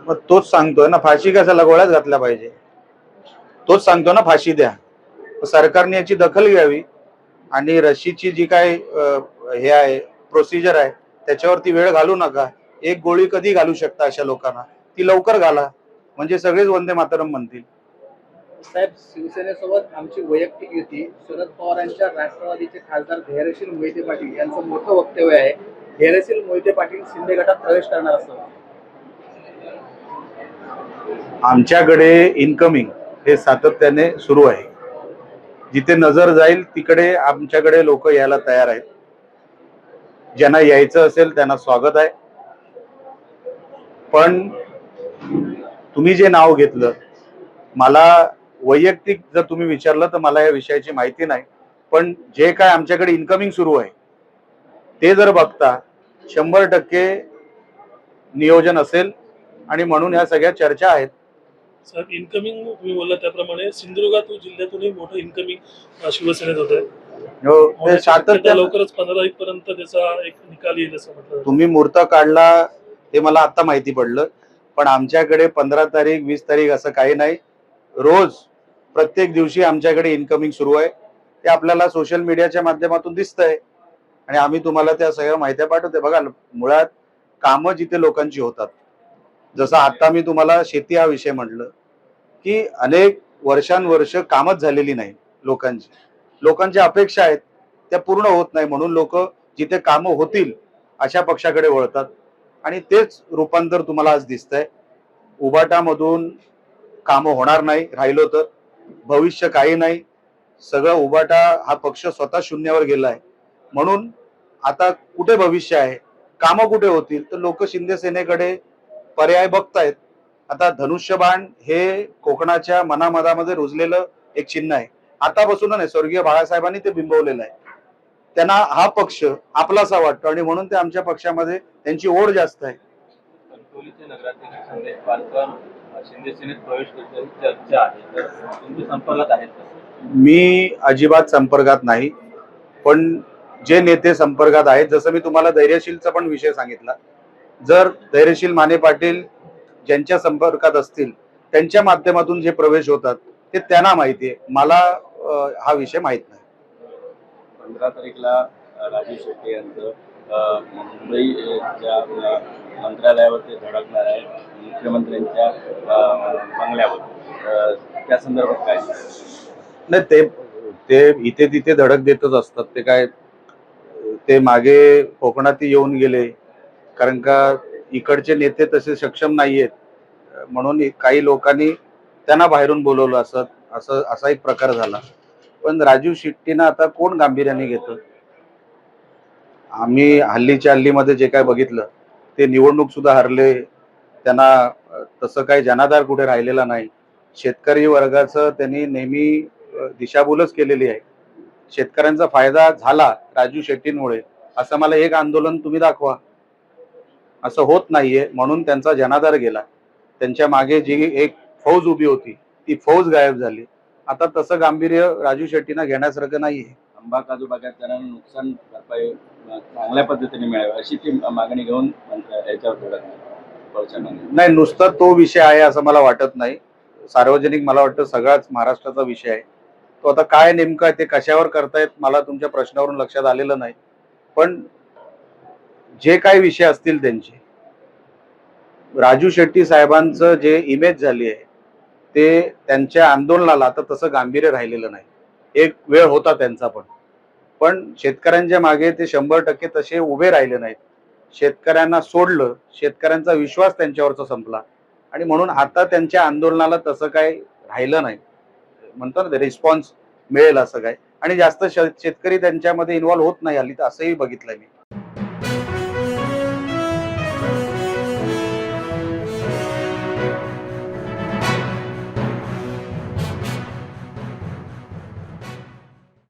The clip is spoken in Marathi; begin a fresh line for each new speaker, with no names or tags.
मग तोच सांगतोय ना, फाशी कशाला, गोळ्याच घातल्या पाहिजे. तोच सांगतो ना फाशी द्या. सरकारने याची दखल घ्यावी आणि रशीची जी काय हे आहे, प्रोसिजर आहे, त्याच्यावरती वेळ घालू नका. एक गोळी कधी घालू शकता अशा लोकांना, ती लवकर घाला, म्हणजे सगळेच वंदे मातरम म्हणतील.
साहेब, शिवसेनेसोबत आमची वैयक्तिक युती, शरद पवारांच्या राष्ट्रवादीचे खासदार धैर्यशील मोहिते पाटील यांचं मोठं वक्तव्य आहे. धैर्यशील मोहिते पाटील शिंदे गटात प्रवेश करणार असं.
आमच्याकडे इन्कमिंग हे सातत्याने सुरू आहे. जिथे नजर जाईल तिकडे आमच्याकडे लोक यायला तयार आहेत. ज्यांना यायचं असेल त्यांना स्वागत आहे. पण तुम्ही जे नाव घेतलं, मला वैयक्तिक जर तुम्ही विचारलं तर मला या विषयाची माहिती नाही. पण जे काय आमच्याकडे इन्कमिंग सुरू आहे ते जर बघता 100% नियोजन असेल आणि म्हणून ह्या सगळ्या चर्चा आहेत.
साहेब, इन्कमिंग तुम्ही बोलला त्याप्रमाणे सिंधुदुर्ग जिल्ह्यातूनही मोठं इन्कमिंग शिवसेनेत होत आहे.
सातत्याने
लवकरच 15 तारीख पर्यंत त्याचा एक निकाल येईल असं म्हटलं.
तुम्ही मुहूर्त काढला हे मला आता माहिती पडलं, पण आमच्याकडे 15 तारीख 20 तारीख असं काही नाही. रोज प्रत्येक दिवशी आमच्याकडे इन्कमिंग सुरू आहे. ते आपल्याला सोशल मीडियाच्या माध्यमातून दिसतंय आणि आम्ही तुम्हाला त्या सगळ्या माहिती पाठवते. बघा, मुळात कामं जिथे लोकांची होतात, जसं आता मी तुम्हाला शेती हा विषय म्हटलं की अनेक वर्षांवर्ष कामच झालेली नाही लोकांची. लोकांच्या अपेक्षा आहेत त्या पूर्ण होत नाही, म्हणून लोक जिथे कामं होतील अशा पक्षाकडे वळतात आणि तेच रूपांतर तुम्हाला आज दिसतंय. उबाटामधून कामं होणार नाही, राहिलो तर भविष्य काही नाही. सगळं उबाटा हा पक्ष स्वतः शून्यावर गेलाय. म्हणून आता कुठे भविष्य आहे, कामं कुठे होतील, तर लोक शिंदे सेनेकडे पर्याय बघतायत. आता धनुष्यबाण हे कोकणाच्या मनामधामध्ये रुजलेलं एक चिन्ह आहे. आतापासून नाही, स्वर्गीय बाळासाहेबांनी ते बिंबवलेलं आहे. त्यांना हा पक्ष आपलासा वाटतो आणि म्हणून ते आमच्या पक्षामध्ये त्यांची ओढ जास्त आहे.
कणकवलीचे नगराध्यक्ष संदेश पारकर शिंदे सेनेत प्रवेश करण्याची चर्चा आहे, तर तुम्ही संपर्कात आहेत का?
मी अजिबात संपर्कात नाही, पण जे नेते संपर्कात आहेत, जसं मी तुम्हाला धैर्यशीलचा पण विषय सांगितला, जर धैर्यशील माने पाटील ज्यांच्या संपर्कात असतील त्यांच्या माध्यमातून जे प्रवेश होतात ते त्यांना माहिती आहे. मला हा विषय माहित नाही.
15 तारीखला राजू शेट्टी यांचं मुंबईच्या मंत्रालयावर ते धडकणार आहे, मुख्यमंत्र्यांच्या बंगल्यावर. त्या संदर्भात काय
नाही, ते इथे तिथे धडक देतच असतात. ते काय, ते मागे कोकणात येऊन गेले कारण का इकडचे नेते तसे सक्षम नाहीयेत, म्हणून काही लोकांनी त्यांना बाहेरून बोलवलं असा एक प्रकार झाला. पण राजू शेट्टींना आता कोण गांभीर्याने घेतं? आम्ही हल्लीमध्ये जे काय बघितलं ते निवडणूक सुद्धा हरले, त्यांना तसं काही जनाधार कुठे राहिलेला नाही. शेतकरी वर्गाचं त्यांनी नेहमी दिशाभूलच केलेली आहे. शेतकऱ्यांचा फायदा झाला राजू शेट्टींमुळे असं मला एक आंदोलन तुम्ही दाखवा. असं होत नाहीये, म्हणून त्यांचा जनाधार गेला. त्यांच्या मागे जी एक फौज उभी होती ती फौज गायब झाली. आता तसं गांभीर्य राजू शेट्टींना घेण्यासारखं नाहीये.
आंबा काजू बागायतदारांना नुकसान भरपाई चांगल्या पद्धतीने मिळावी अशी ती मागणी घेऊन याच्यावर धडक
नाही, नुसता तो विषय आहे असं मला वाटत नाही. सार्वजनिक मला वाटतं सगळाच महाराष्ट्राचा विषय आहे तो. आता काय नेमकं आहे ते कशावर करतायत मला तुमच्या प्रश्नावरून लक्षात आलेलं नाही. पण जे काही विषय असतील त्यांचे, राजू शेट्टी साहेबांचं जे इमेज झाली आहे ते त्यांच्या आंदोलनाला आता तसं गांभीर्य राहिलेलं नाही. एक वेळ होता त्यांचा, पण शेतकऱ्यांच्या मागे ते 100% तसे उभे राहिले नाहीत. शेतकऱ्यांना सोडलं, शेतकऱ्यांचा विश्वास त्यांच्यावरचा संपला आणि म्हणून आता त्यांच्या आंदोलनाला तसं काय राहिलं नाही. म्हणतो ना रिस्पॉन्स मिळेल असं काय, आणि जास्त शेतकरी त्यांच्यामध्ये इन्व्हॉल्व्ह होत नाही हल्ली, तर असंही बघितलंय मी.